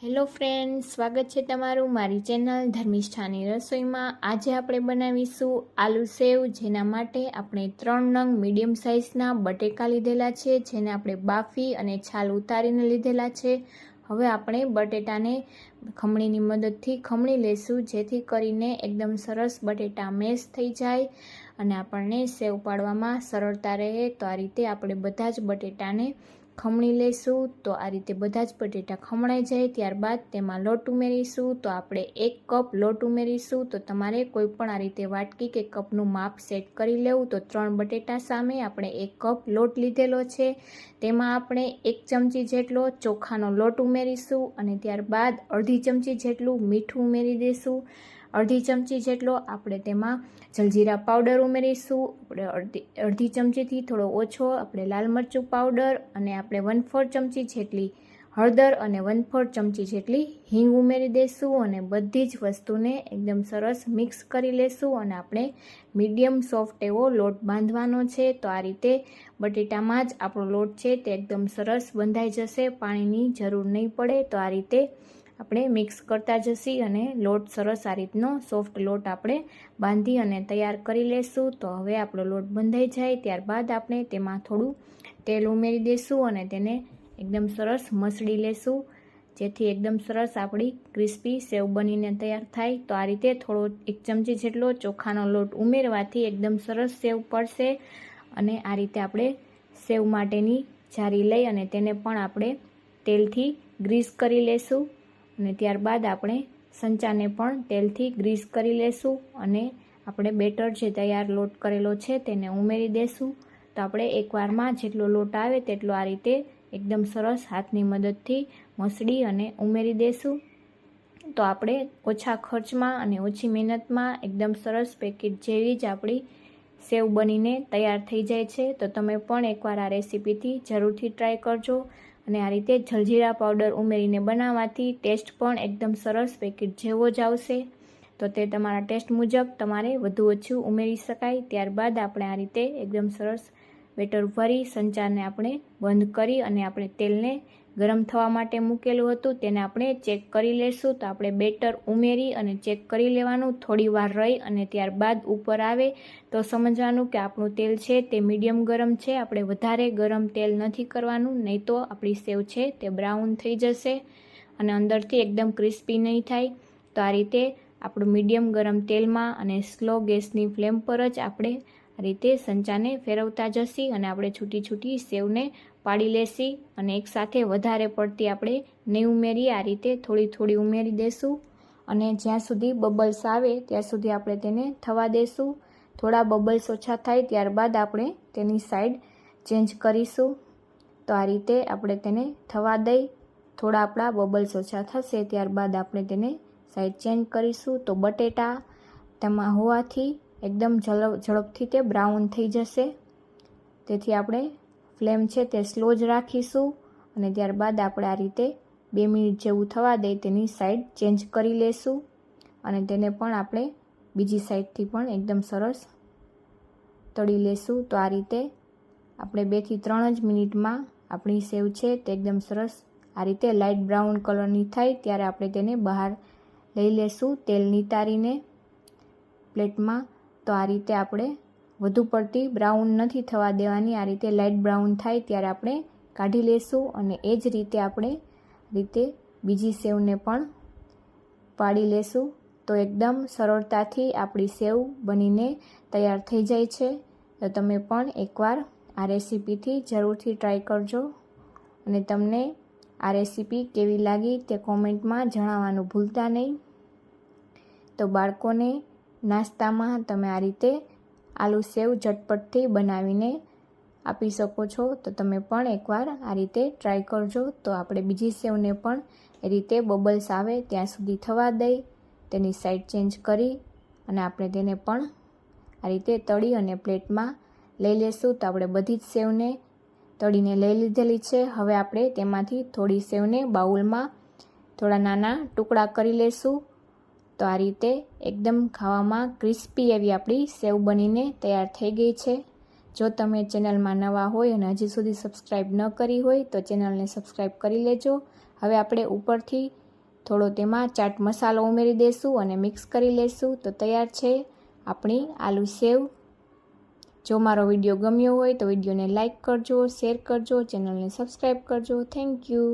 Hello friends, સ્વાગત છે તમારું મારી ચેનલ ધર્મિષ્ઠાની રસોઈમાં। આજે આપણે બનાવીશું આલુ સેવ, જેના માટે આપણે 3 નંગ મીડિયમ સાઇઝના બટેકા લીધેલા છે, જેને આપણે બાફી અને છાલ ઉતારીને લીધેલા છે। હવે આપણે બટેટાને ખમણીની મદદથી ખમણી લેશું, જેથી કરીને એકદમ સરસ બટેટા મેશ થઈ જાય અને આપણને સેવ પાડવામાં સરળતા રહે। તો આ રીતે આપણે બધા જ બટેટાને ખમણી લેશું। તો આ રીતે બધા જ બટેટા ખમણાઈ જાય ત્યારબાદ તેમાં લોટ ઉમેરીશું। તો આપણે 1 કપ લોટ ઉમેરીશું। તો તમારે કોઈ પણ આ રીતે વાટકી કે કપનું માપ સેટ કરી લેવું। તો 3 બટેટા સામે આપણે 1 કપ લોટ લીધેલો છે, તેમાં આપણે 1 ચમચી જેટલો ચોખાનો લોટ ઉમેરીશું અને ત્યારબાદ અડધી ચમચી જેટલું મીઠું ઉમેરી દઈશું। અડધી ચમચી જેટલો આપણે તેમાં જલજીરા પાવડર ઉમેરીશું। આપણે અડધી ચમચીથી થોડો ઓછો આપણે લાલ મરચું પાવડર અને આપણે 1/4 ચમચી જેટલી હળદર અને 1/4 ચમચી જેટલી હિંગ ઉમેરી દઈશું અને બધી જ વસ્તુને એકદમ સરસ મિક્સ કરી લેશું અને આપણે મીડિયમ સોફ્ટ એવો લોટ બાંધવાનો છે। તો આ રીતે બટેટામાં જ આપણો લોટ છે તે એકદમ સરસ બંધાઈ જશે, પાણીની જરૂર નહીં પડે। તો આ રીતે આપણે મિક્સ કરતા જશી અને લોટ સરસ આ રીતનો સોફ્ટ લોટ આપણે બાંધી અને તૈયાર કરી લેશું। તો હવે આપણો લોટ બંધાઈ જાય ત્યારબાદ આપણે તેમાં થોડું તેલ ઉમેરી દઈશું અને તેને એકદમ સરસ મસળી લેશું, જેથી એકદમ સરસ આપણી ક્રિસ્પી સેવ બનીને તૈયાર થાય। તો આ રીતે થોડો 1 ચમચી જેટલો ચોખાનો લોટ ઉમેરવાથી એકદમ સરસ સેવ પડશે અને આ રીતે આપણે સેવ માટેની જારી લઈ અને તેને પણ આપણે તેલથી ગ્રીસ કરી લેશું અને ત્યારબાદ આપણે સંચાને પણ તેલથી ગ્રીસ કરી લેશું અને આપણે બેટર જે તૈયાર લોટ કરેલો છે તેને ઉમેરી દેશું। તો આપણે એકવારમાં જેટલો લોટ આવે તેટલો આ રીતે એકદમ સરસ હાથની મદદથી મસળી અને ઉમેરી દેશું। તો આપણે ઓછા ખર્ચમાં અને ઓછી મહેનતમાં એકદમ સરસ પેકેટ જેવી જ આપણી સેવ બનીને તૈયાર થઈ જાય છે। તો તમે પણ એકવાર આ રેસીપીથી જરૂરથી ટ્રાય કરજો અને આ રીતે જલજીરા પાવડર ઉમેરીને બનાવવાથી ટેસ્ટ પણ એકદમ સરસ પેકેટ જેવો જ આવશે। તો તે તમારા ટેસ્ટ મુજબ તમારે વધુ ઓછું ઉમેરી શકાય। ત્યારબાદ આપણે આ રીતે એકદમ સરસ બેટર ભરી સંચારને આપણે બંધ કરી અને આપણે તેલને ગરમ થવા માટે મૂકેલું હતું તેને આપણે ચેક કરી લેશું। તો આપણે બેટર ઉમેરી અને ચેક કરી લેવાનું, થોડી વાર રહી અને ત્યારબાદ ઉપર આવે તો સમજવાનું કે આપણું તેલ છે તે મીડિયમ ગરમ છે। આપણે વધારે ગરમ તેલ નથી કરવાનું, નહીં તો આપણી સેવ છે તે બ્રાઉન થઈ જશે અને અંદરથી એકદમ ક્રિસ્પી નહીં થાય। તો આ રીતે આપણું મીડિયમ ગરમ તેલમાં અને સ્લો ગેસની ફ્લેમ પર જ આપણે આ રીતે સંચાને ફેરવતા જશી અને આપણે છૂટી છૂટી સેવને પાડી લેશી અને એકસાથે વધારે પડતી આપણે નહીં ઉમેરીએ, આ રીતે થોડી થોડી ઉમેરી દેશું અને જ્યાં સુધી બબલ્સ આવે ત્યાં સુધી આપણે તેને થવા દેશું। થોડા બબલ્સ ઓછા થાય ત્યારબાદ આપણે તેની સાઈડ ચેન્જ કરીશું। તો આ રીતે આપણે તેને થવા દઈ, થોડા આપણા બબલ્સ ઓછા થશે ત્યારબાદ આપણે તેને સાઈડ ચેન્જ કરીશું। તો બટેટા તેમાં હોવાથી એકદમ ઝડપથી તે બ્રાઉન થઈ જશે, તેથી આપણે ફ્લેમ છે તે સ્લો જ રાખીશું અને ત્યારબાદ આપણે આ રીતે 2 મિનિટ જેવું થવા દઈ તેની સાઈડ ચેન્જ કરી લેશું અને તેને પણ આપણે બીજી સાઈડથી પણ એકદમ સરસ તળી લેશું। તો આ રીતે આપણે 2 થી 3 જ મિનિટમાં આપણી સેવ છે તે એકદમ સરસ આ રીતે લાઇટ બ્રાઉન કલરની થાય ત્યારે આપણે તેને બહાર લઈ લેશું તેલ નિતારીને પ્લેટમાં। તો આ રીતે આપણે વધુ પડતી બ્રાઉન નથી થવા દેવાની, આ રીતે લાઇટ બ્રાઉન થાય ત્યારે આપણે કાઢી લેશું અને એ જ રીતે આપણે બીજી સેવને પણ પાડી લેશું। તો એકદમ સરળતાથી આપણી સેવ બનીને તૈયાર થઈ જાય છે। તો તમે પણ એકવાર આ રેસીપીથી જરૂરથી ટ્રાય કરજો અને તમને આ રેસીપી કેવી લાગી તે કોમેન્ટમાં જણાવવાનું ભૂલતા નહીં। તો બાળકોને નાસ્તામાં તમે આ રીતે આલુ સેવ ઝટપટથી બનાવીને આપી શકો છો। તો તમે પણ એકવાર આ રીતે ટ્રાય કરજો। તો આપણે બીજી સેવને પણ એ રીતે બબલ્સ આવે ત્યાં સુધી થવા દઈ, તેની સાઈડ ચેન્જ કરી અને આપણે તેને પણ આ રીતે તળી અને પ્લેટમાં લઈ લેશું। તો આપણે બધી જ સેવને તળીને લઈ લીધેલી છે। હવે આપણે તેમાંથી થોડી સેવને બાઉલમાં થોડા નાના ટુકડા કરી લેશું। તો આ રીતે એકદમ ખાવામાં ક્રિસ્પી એવી આપણી સેવ બનીને તૈયાર થઈ ગઈ છે। જો તમે ચેનલમાં નવા હોય અને હજી સુધી સબસ્ક્રાઈબ ન કરી હોય તો ચેનલને સબસ્ક્રાઈબ કરી લેજો। હવે આપણે ઉપરથી થોડો તેમાં ચાટ મસાલો ઉમેરી દઈશું અને મિક્સ કરી લઈશું. તો તૈયાર છે આપણી આલુ સેવ. જો મારો વિડીયો ગમ્યો હોય તો વિડીયોને લાઇક કરજો, શેર કરજો, ચેનલને સબસ્ક્રાઈબ કરજો. Thank you.